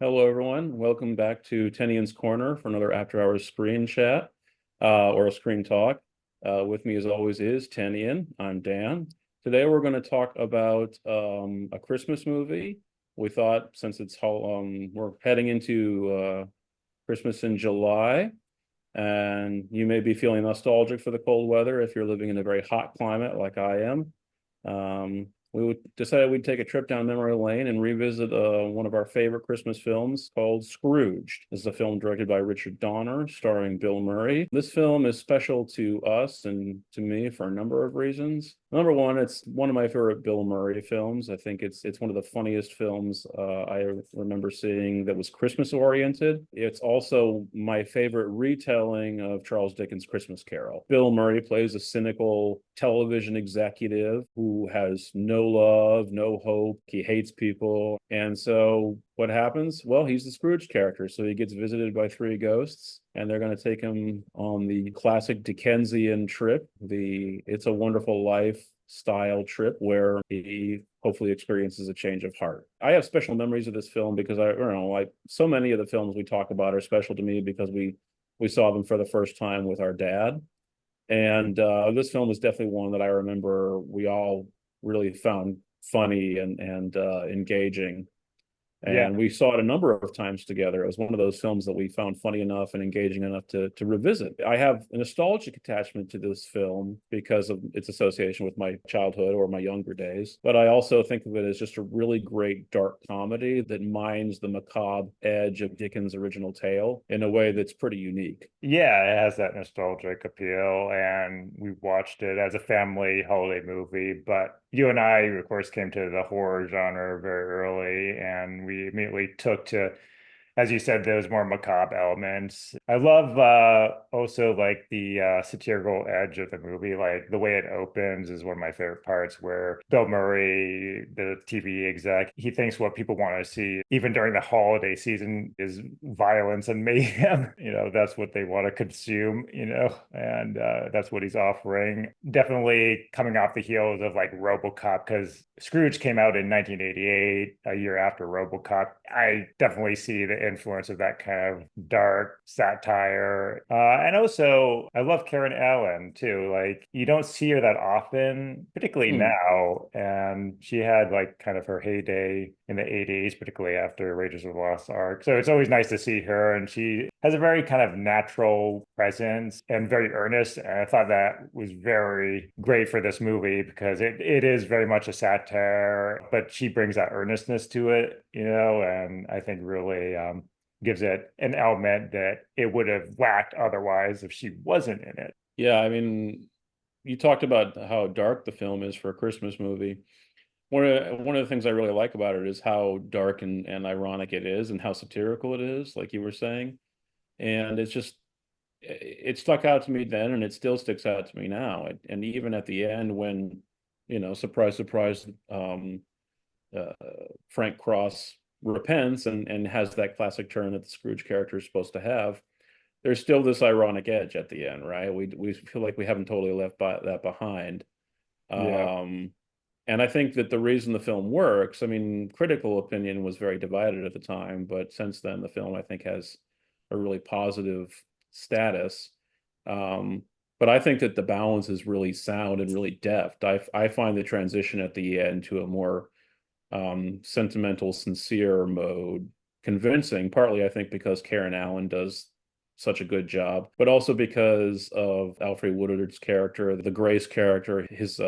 Hello, everyone. Welcome back to Tenian's Corner for another after-hours screen chat or a screen talk. With me, as always, is Tenian. I'm Dan. Today, we're going to talk about a Christmas movie. We thought since we're heading into Christmas in July, and you may be feeling nostalgic for the cold weather if you're living in a very hot climate like I am. We decided we'd take a trip down memory lane and revisit one of our favorite Christmas films called Scrooged. This is a film directed by Richard Donner, starring Bill Murray. This film is special to us and to me for a number of reasons. Number one, it's one of my favorite Bill Murray films. I think it's one of the funniest films I remember seeing that was Christmas oriented. It's also my favorite retelling of Charles Dickens' Christmas Carol. Bill Murray plays a cynical television executive who has no love, no hope. He hates people. And so what happens? Well, he's the Scrooge character. So he gets visited by three ghosts, and they're going to take him on the classic Dickensian trip, the It's a Wonderful Life style trip where he hopefully experiences a change of heart. I have special memories of this film because I don't know, like so many of the films we talk about are special to me because we saw them for the first time with our dad. And this film is definitely one that I remember we all really found funny and engaging. Yeah, And we saw it a number of times together. It was one of those films that we found funny enough and engaging enough to revisit. I have a nostalgic attachment to this film because of its association with my childhood or my younger days. But I also think of it as just a really great dark comedy that mines the macabre edge of Dickens' original tale in a way that's pretty unique. yeah, it has that nostalgic appeal, and we watched it as a family holiday movie. But you and I, of course, came to the horror genre very early, and we immediately took to, as you said, those more macabre elements. I love also like the satirical edge of the movie. Like the way it opens is one of my favorite parts, where Bill Murray, the TV exec, he thinks what people want to see, even during the holiday season, is violence and mayhem. That's what they want to consume, and that's what he's offering. Definitely coming off the heels of like RoboCop, because Scrooge came out in 1988, a year after RoboCop. I definitely see the influence of that kind of dark satire. And also, I love Karen Allen too. Like, you don't see her that often, particularly Hmm. now. And she had like kind of her heyday in the 80s, particularly after Raiders of the Lost Ark. So it's always nice to see her. And she has a very kind of natural presence and very earnest. And I thought that was very great for this movie because it is very much a satire, but she brings that earnestness to it, and I think really gives it an element that it would have lacked otherwise if she wasn't in it. Yeah, I mean, you talked about how dark the film is for a Christmas movie. One of the things I really like about it is how dark and ironic it is and how satirical it is, like you were saying. And it stuck out to me then and it still sticks out to me now. And even at the end when, surprise, surprise, uh, Frank Cross repents and has that classic turn that the Scrooge character is supposed to have, there's still this ironic edge at the end, right? We feel like we haven't totally that behind. Yeah. Um, and I think that the reason the film works, I mean, critical opinion was very divided at the time, but since then, the film, I think, has a really positive status. Um, but I think that the balance is really sound and really deft. I find the transition at the end to a more sentimental, sincere mode convincing, partly, I think, because Karen Allen does such a good job, but also because of Alfred Woodard's character, the Grace character, his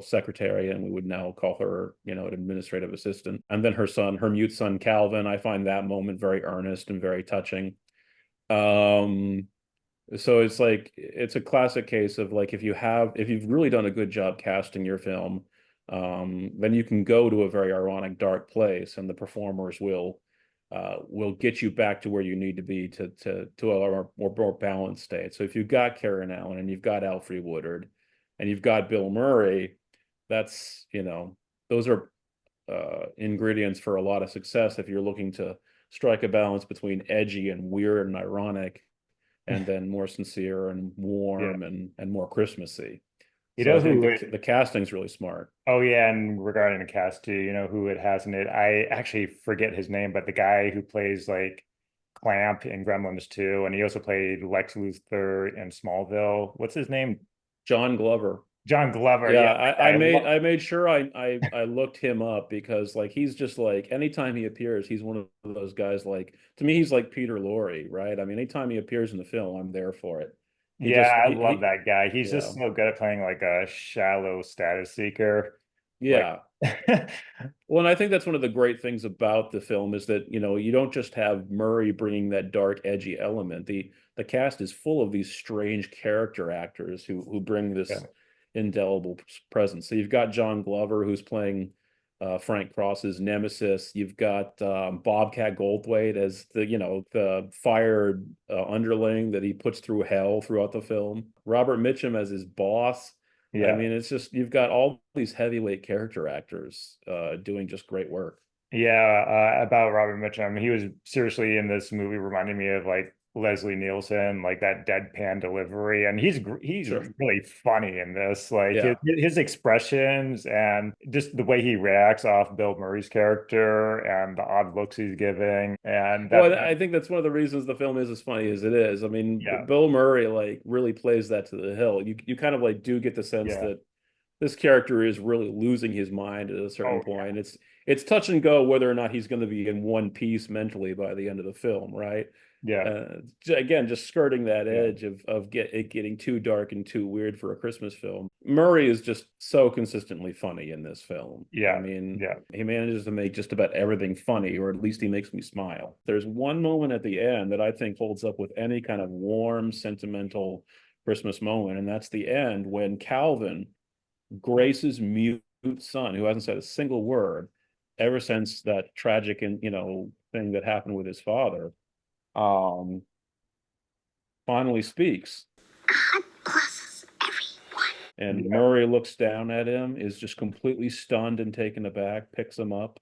secretary, and we would now call her, an administrative assistant, and then her mute son Calvin. I find that moment very earnest and very touching. Um, so it's a classic case of like if you've really done a good job casting your film, then you can go to a very ironic, dark place, and the performers will get you back to where you need to be to a more balanced state. So if you've got Karen Allen and you've got Alfred Woodard and you've got Bill Murray, that's those are ingredients for a lot of success if you're looking to strike a balance between edgy and weird and ironic, and then more sincere and Yeah. warm and more Christmassy. You So I know think who the it, casting's really smart. oh yeah, and regarding the cast too, you know who it has in it? I actually forget his name, but the guy who plays like Clamp in Gremlins 2, and he also played Lex Luthor in Smallville. What's his name? John Glover. John Glover. Yeah, Yeah, I, I I made love. I made sure I looked him up because like he's just like anytime he appears, he's one of those guys like to me he's like Peter Lorre, right? I mean, anytime he appears in the film, I'm there for it. He Yeah, just I love he that guy. He's yeah. just so good at playing like a shallow status seeker. Like, Yeah. Well, and I think that's one of the great things about the film is that, you don't just have Murray bringing that dark, edgy element. The cast is full of these strange character actors who bring this yeah, indelible presence. So you've got John Glover who's playing Frank Cross's nemesis. You've got Bobcat Goldthwait as the fired underling that he puts through hell throughout the film. Robert Mitchum as his boss. I yeah. mean, it's just you've got all these heavyweight character actors doing just great work. Yeah, about Robert Mitchum. He was seriously in this movie reminding me of like Leslie Nielsen, like that deadpan delivery, and he's Sure. really funny in this. Like Yeah. his expressions and just the way he reacts off Bill Murray's character and the odd looks he's giving, and Well, I think that's one of the reasons the film is as funny as it is. I mean, yeah, Bill Murray like really plays that to the hill. You kind of like do get the sense yeah, that this character is really losing his mind at a certain oh point. It's touch and go whether or not he's going to be in one piece mentally by the end of the film, right? yeah, Again, just skirting that yeah, edge of it getting too dark and too weird for a Christmas film. Murray is just so consistently funny in this film. I yeah, mean, yeah, he manages to make just about everything funny, or at least he makes me smile. There's one moment at the end that I think holds up with any kind of warm, sentimental Christmas moment, and that's the end when Calvin, Grace's mute son, who hasn't said a single word ever since that tragic and thing that happened with his father, um, finally speaks. God blesses everyone. And yeah, Murray looks down at him, is just completely stunned and taken aback, picks him up.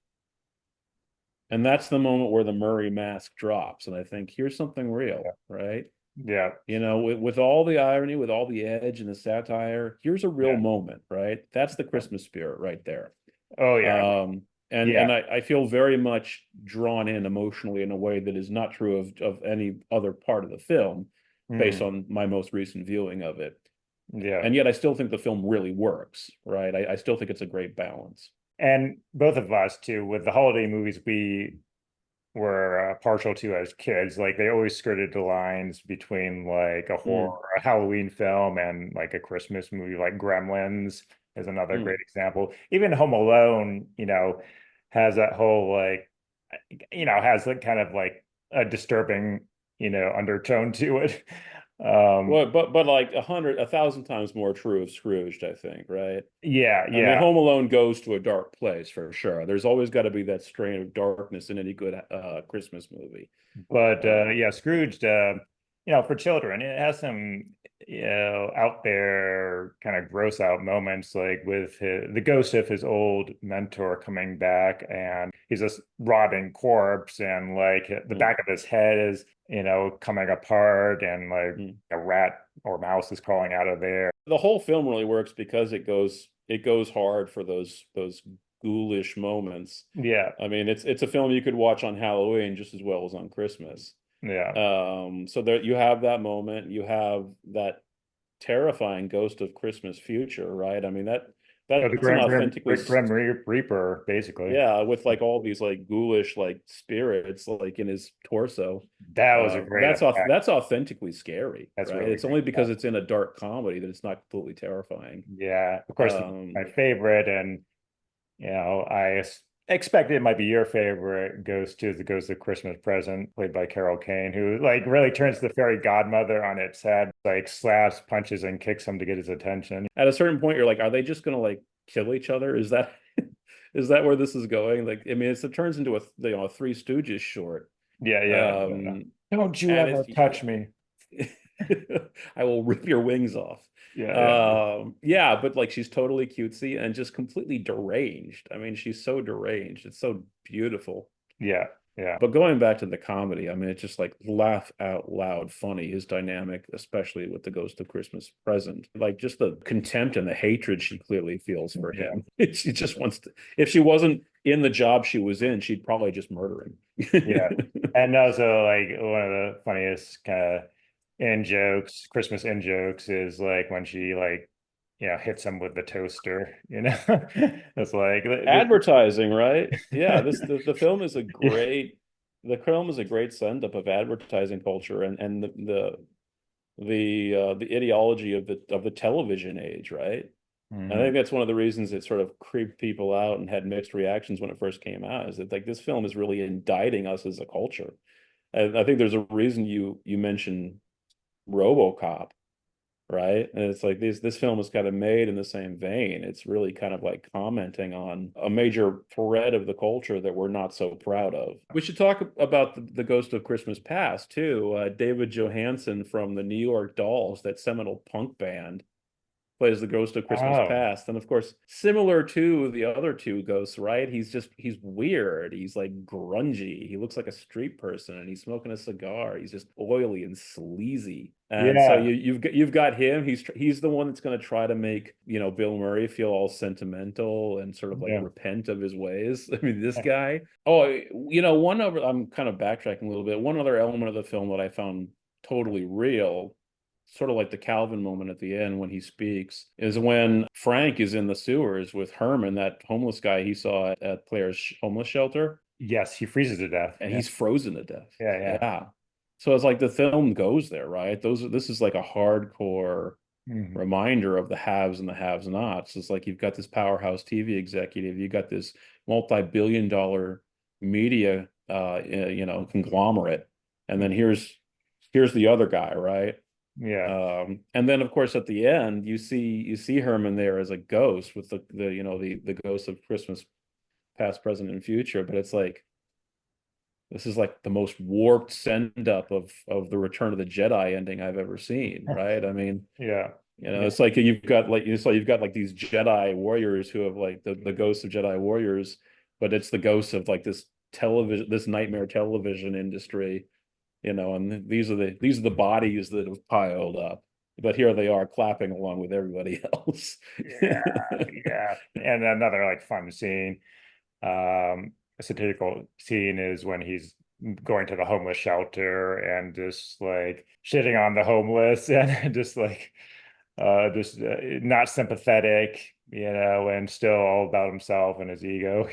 And that's the moment where the Murray mask drops. And I think here's something real, right? yeah, With all the irony, with all the edge and the satire, here's a real yeah. moment, right? That's the Christmas spirit right there. Oh yeah, And yeah. I feel very much drawn in emotionally in a way that is not true of any other part of the film, based Mhm. on my most recent viewing of it. Yeah. And yet I still think the film really works, right? I still think it's a great balance. And both of us too, with the holiday movies we were partial to as kids, like they always skirted the lines between like a horror, Mm, a Halloween film, and like a Christmas movie, like Gremlins is another mm. great example. Even Home Alone, has that whole like, has like kind of like a disturbing, undertone to it. Um, Well, but like 1,000 times more true of Scrooged, I think, right? yeah, I mean, yeah. Home Alone goes to a dark place for sure. There's always got to be that strain of darkness in any good Christmas movie. But Uh, yeah, Scrooged, for children, it has some, out there kind of gross out moments, like with the ghost of his old mentor coming back, and he's a rotting corpse, and like the mm, back of his head is, coming apart, and like mm. a rat or mouse is crawling out of there. The whole film really works because it goes hard for those ghoulish moments. Yeah, I mean, it's a film you could watch on Halloween just as well as on Christmas. yeah. So there you have that moment, you have that terrifying ghost of Christmas future, right? I mean Oh, the that's an authentically Reaper, basically. yeah, with like all these like ghoulish like spirits like in his torso. That was a great effect. That's authentically scary, That's right? really It's great. only because it's in a dark comedy that it's not completely terrifying. Yeah, of course, my Um, favorite, and expected it might be your favorite, goes to the Ghost of Christmas Present, played by Carol Kane, who like really turns yeah. the fairy godmother on its head, like slaps, punches, and kicks him to get his attention. At a certain point, you're like, are they just gonna like kill each other? Is that is that where this is going? Like, I mean, it turns into a Three Stooges short. Yeah, yeah, yeah. Um, Don't you and ever it's touch me. I will rip your wings off. Yeah, yeah, Yeah, but like she's totally cutesy and just completely deranged. I mean, she's so deranged. It's so beautiful. yeah. Yeah. But going back to the comedy, I mean, it's just like laugh out loud funny, his dynamic, especially with the Ghost of Christmas Present. Like just the contempt and the hatred she clearly feels for Yeah. him. She just wants to, if she wasn't in the job she was in, she'd probably just murder Yeah. him. And also like one of the funniest kind of in jokes, Christmas in jokes is like when she like, hits him with the toaster, you know? It's like Advertising, right? Yeah, the film is a yeah. great the film is a great send up of advertising culture and the ideology of the television age, right? I Mhm. think that's one of the reasons it sort of creeped people out and had mixed reactions when it first came out, is that like this film is really indicting us as a culture. I think there's a reason you mentioned RoboCop, right? And it's like this film is kind of made in the same vein. It's really kind of like commenting on a major thread of the culture that we're not so proud of. We should talk about the Ghost of Christmas Past too. David Johansen from the New York Dolls, that seminal punk band, plays the Ghost of Christmas Oh, Past. And of course, similar to the other two ghosts, right? He's weird. He's like grungy. He looks like a street person and he's smoking a cigar. He's just oily and sleazy. And so yeah. you've got him. He's the one that's going to try to make, Bill Murray feel all sentimental and sort of like Yeah. repent of his ways. I mean, this guy. Oh, one other, I'm kind of backtracking a little bit. One other element of the film that I found totally real, sort of like the Calvin moment at the end when he speaks, is when Frank is in the sewers with Herman, that homeless guy he saw at Claire's homeless shelter, Yes, he freezes to death. and Yeah. he's frozen to death. Yeah, yeah. Yeah. So it's like the film goes there, right? This is like a hardcore Mhm. reminder of the haves and the have nots. It's like you've got this powerhouse TV executive, you got this multi-billion dollar media conglomerate, and then here's the other guy, right? Yeah. And then of course at the end you see Herman there as a ghost with the ghost of Christmas past, present, and future. But it's like this is like the most warped send up of the Return of the Jedi ending I've ever seen, right? I mean, Yeah. Yeah. it's like you've got like these Jedi warriors who have like the ghosts of Jedi warriors, but it's the ghosts of like this nightmare television industry, and these are the bodies that have piled up. But here they are clapping along with everybody else. Yeah. Yeah. And another like fun scene, a satirical scene is when he's going to the homeless shelter and just like shitting on the homeless and just not sympathetic, and still all about himself and his ego.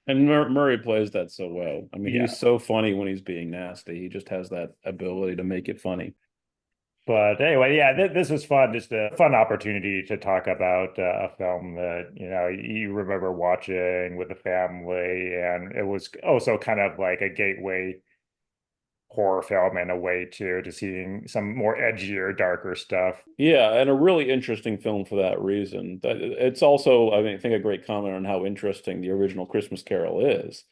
And Murray plays that so well. I mean, Yeah. he's so funny when he's being nasty. He just has that ability to make it funny. But anyway, yeah, this was fun. Just a fun opportunity to talk about a film that you remember watching with the family, and it was also kind of like a gateway horror film in a way too, to seeing some more edgier, darker stuff. Yeah, and a really interesting film for that reason. It's also, I mean, I think a great comment on how interesting the original Christmas Carol is.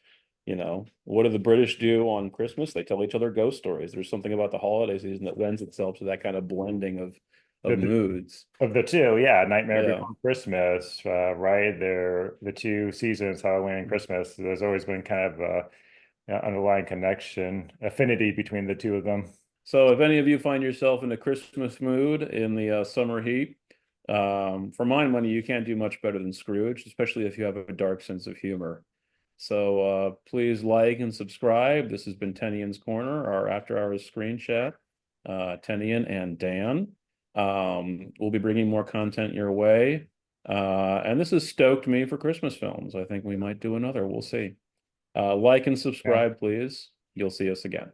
What do the British do on Christmas? They tell each other ghost stories. There's something about the holiday season that lends itself to that kind of blending of The, moods. of the two, yeah, Nightmare Yeah. Before Christmas, right? They're the two seasons, Halloween and Christmas. There's always been kind of underlying connection, affinity between the two of them. So if any of you find yourself in a Christmas mood in the summer heat, for my money, you can't do much better than Scrooge, especially if you have a dark sense of humor. So please like and subscribe. This has been Tenian's Corner, our after hours screen chat. Tenian and Dan. We'll be bringing more content your way. And this has stoked me for Christmas films. I think we might do another. We'll see. Like and Yeah. subscribe, please. You'll see us again.